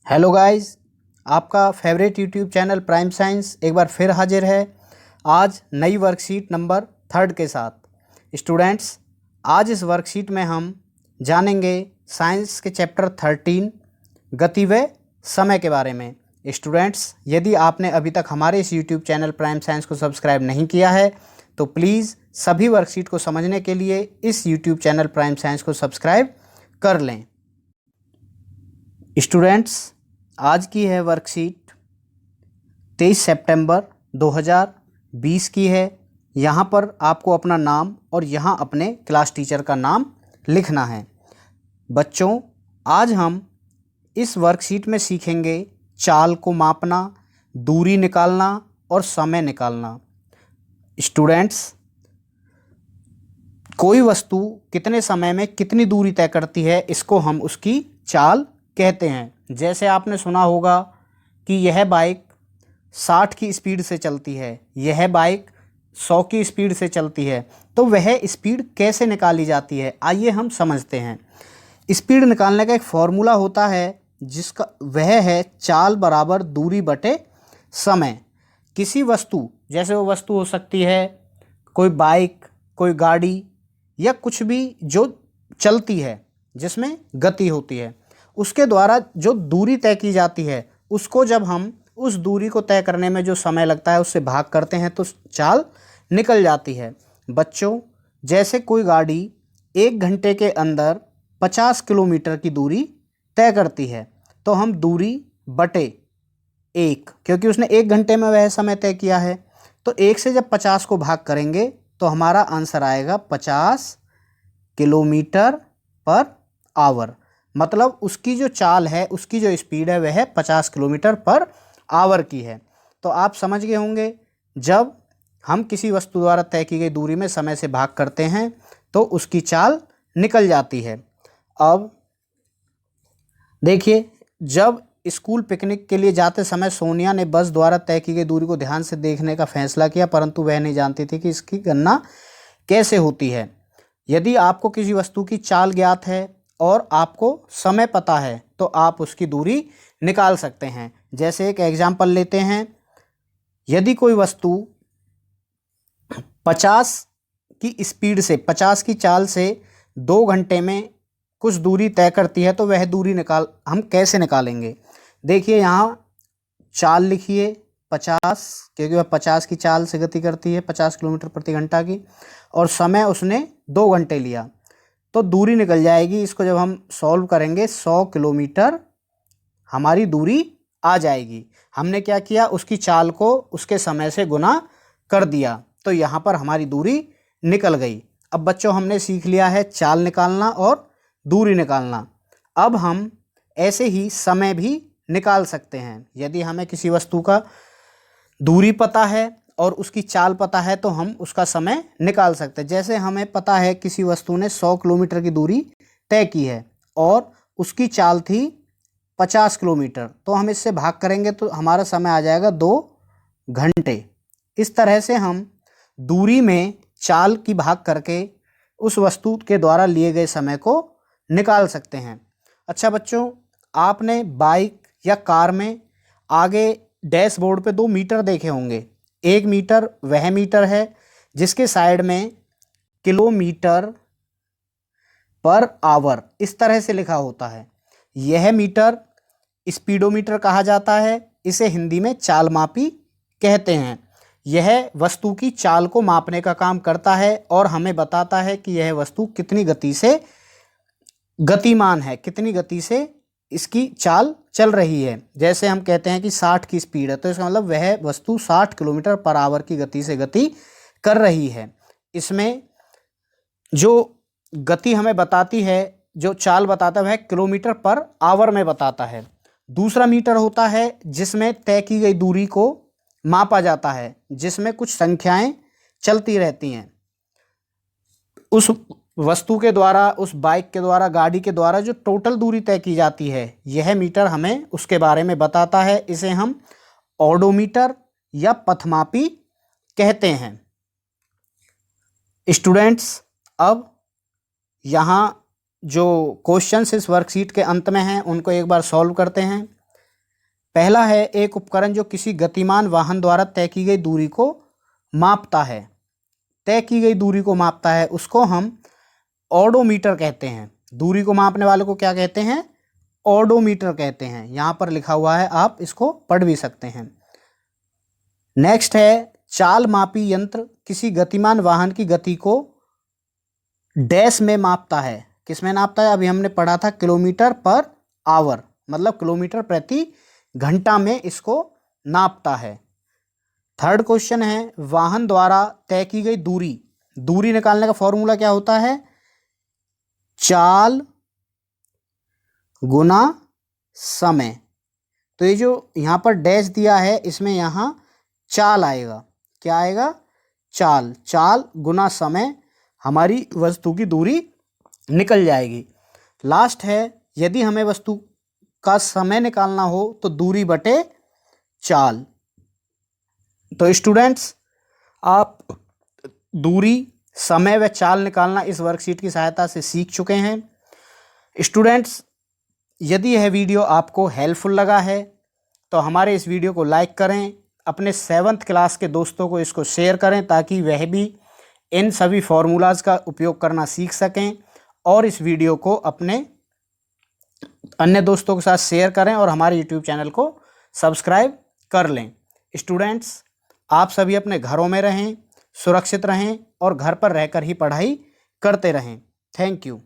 Hello guys, आपका favourite YouTube channel prime science एक बार फिर हाजिर है आज नई वर्कशीट नंबर 3 के साथ। स्टूडेंट्स, आज इस वर्कशीट में हम जानेंगे साइंस के चैप्टर 13 गति व समय के बारे में। स्टूडेंट्स, यदि आपने अभी तक हमारे इस यूट्यूब चैनल प्राइम साइंस को सब्सक्राइब नहीं किया है तो प्लीज़ सभी वर्कशीट को समझने के लिए इस यूट्यूब चैनल प्राइम साइंस को सब्सक्राइब कर लें। स्टूडेंट्स, आज की है वर्कशीट 23 सितंबर 2020 की है। यहाँ पर आपको अपना नाम और यहाँ अपने क्लास टीचर का नाम लिखना है। बच्चों, आज हम इस वर्कशीट में सीखेंगे चाल को मापना, दूरी निकालना और समय निकालना। स्टूडेंट्स, कोई वस्तु कितने समय में कितनी दूरी तय करती है इसको हम उसकी चाल कहते हैं। जैसे आपने सुना होगा कि यह बाइक 60 की स्पीड से चलती है, यह बाइक 100 की स्पीड से चलती है, तो वह स्पीड कैसे निकाली जाती है आइए हम समझते हैं। स्पीड निकालने का एक फॉर्मूला होता है जिसका वह है चाल बराबर दूरी बटे समय। किसी वस्तु, जैसे वो वस्तु हो सकती है कोई बाइक, कोई गाड़ी या कुछ भी जो चलती है जिसमें गति होती है, उसके द्वारा जो दूरी तय की जाती है उसको जब हम उस दूरी को तय करने में जो समय लगता है उससे भाग करते हैं तो चाल निकल जाती है। बच्चों, जैसे कोई गाड़ी 1 घंटे के अंदर 50 किलोमीटर की दूरी तय करती है तो हम दूरी बटे 1, क्योंकि उसने 1 घंटे में वह समय तय किया है, तो 1 से जब 50 को भाग करेंगे तो हमारा आंसर आएगा 50 किलोमीटर पर आवर। मतलब उसकी जो चाल है, उसकी जो स्पीड है वह 50 किलोमीटर पर आवर की है। तो आप समझ गए होंगे, जब हम किसी वस्तु द्वारा तय की गई दूरी में समय से भाग करते हैं तो उसकी चाल निकल जाती है। अब देखिए, जब स्कूल पिकनिक के लिए जाते समय सोनिया ने बस द्वारा तय की गई दूरी को ध्यान से देखने का फैसला किया, परंतु वह नहीं जानती थी कि इसकी गणना कैसे होती है। यदि आपको किसी वस्तु की चाल ज्ञात है और आपको समय पता है तो आप उसकी दूरी निकाल सकते हैं। जैसे एक एग्जाम्पल लेते हैं, यदि कोई वस्तु 50 की स्पीड से, 50 की चाल से 2 घंटे में कुछ दूरी तय करती है तो वह दूरी हम कैसे निकालेंगे। देखिए, यहाँ चाल लिखिए 50, क्योंकि वह 50 की चाल से गति करती है 50 किलोमीटर प्रति घंटा की, और समय उसने 2 घंटे लिया, तो दूरी निकल जाएगी। इसको जब हम सॉल्व करेंगे 100 किलोमीटर हमारी दूरी आ जाएगी। हमने क्या किया, उसकी चाल को उसके समय से गुना कर दिया, तो यहाँ पर हमारी दूरी निकल गई। अब बच्चों, हमने सीख लिया है चाल निकालना और दूरी निकालना। अब हम ऐसे ही समय भी निकाल सकते हैं। यदि हमें किसी वस्तु का दूरी पता है और उसकी चाल पता है तो हम उसका समय निकाल सकते हैं। जैसे हमें पता है किसी वस्तु ने 100 किलोमीटर की दूरी तय की है और उसकी चाल थी 50 किलोमीटर, तो हम इससे भाग करेंगे तो हमारा समय आ जाएगा 2 घंटे। इस तरह से हम दूरी में चाल की भाग करके उस वस्तु के द्वारा लिए गए समय को निकाल सकते हैं। अच्छा बच्चों, आपने बाइक या कार में आगे डैशबोर्ड पे 2 मीटर देखे होंगे। एक मीटर वह मीटर है जिसके साइड में किलोमीटर पर आवर इस तरह से लिखा होता है। यह मीटर स्पीडोमीटर कहा जाता है। इसे हिंदी में चाल मापी कहते हैं। यह वस्तु की चाल को मापने का काम करता है और हमें बताता है कि यह वस्तु कितनी गति से गतिमान है, कितनी गति से इसकी चाल चल रही है। जैसे हम कहते हैं कि 60 की स्पीड है, तो इसका मतलब वह वस्तु 60 किलोमीटर पर आवर की गति से गति कर रही है। इसमें जो गति हमें बताती है, जो चाल बताता है, वह किलोमीटर पर आवर में बताता है। दूसरा मीटर होता है जिसमें तय की गई दूरी को मापा जाता है, जिसमें कुछ संख्याएं चलती रहती हैं। उस वस्तु के द्वारा, उस बाइक के द्वारा, गाड़ी के द्वारा जो टोटल दूरी तय की जाती है, यह मीटर हमें उसके बारे में बताता है। इसे हम ओडोमीटर या पथमापी कहते हैं। स्टूडेंट्स, अब यहाँ जो क्वेश्चंस इस वर्कशीट के अंत में हैं उनको एक बार सॉल्व करते हैं। पहला है एक उपकरण जो किसी गतिमान वाहन द्वारा तय की गई दूरी को मापता है। तय की गई दूरी को मापता है उसको हम ओडोमीटर कहते हैं। दूरी को मापने वाले को क्या कहते हैं? ओडोमीटर कहते हैं। यहाँ पर लिखा हुआ है, आप इसको पढ़ भी सकते हैं। नेक्स्ट है चाल मापी यंत्र किसी गतिमान वाहन की गति को डैश में मापता है। किस में नापता है? अभी हमने पढ़ा था किलोमीटर पर आवर, मतलब किलोमीटर प्रति घंटा में इसको नापता है। थर्ड क्वेश्चन है वाहन द्वारा तय की गई दूरी निकालने का फॉर्मूला क्या होता है? चाल गुना समय। तो ये जो यहाँ पर डैश दिया है इसमें यहाँ चाल आएगा। क्या आएगा? चाल। चाल गुना समय, हमारी वस्तु की दूरी निकल जाएगी। लास्ट है यदि हमें वस्तु का समय निकालना हो तो दूरी बटे चाल। तो स्टूडेंट्स, आप दूरी, समय व चाल निकालना इस वर्कशीट की सहायता से सीख चुके हैं। स्टूडेंट्स, यदि यह वीडियो आपको हेल्पफुल लगा है तो हमारे इस वीडियो को लाइक करें, अपने 7th क्लास के दोस्तों को इसको शेयर करें ताकि वह भी इन सभी फार्मूलाज का उपयोग करना सीख सकें, और इस वीडियो को अपने अन्य दोस्तों के साथ शेयर करें और हमारे यूट्यूब चैनल को सब्सक्राइब कर लें। स्टूडेंट्स, आप सभी अपने घरों में रहें, सुरक्षित रहें और घर पर रहकर ही पढ़ाई करते रहें। Thank you.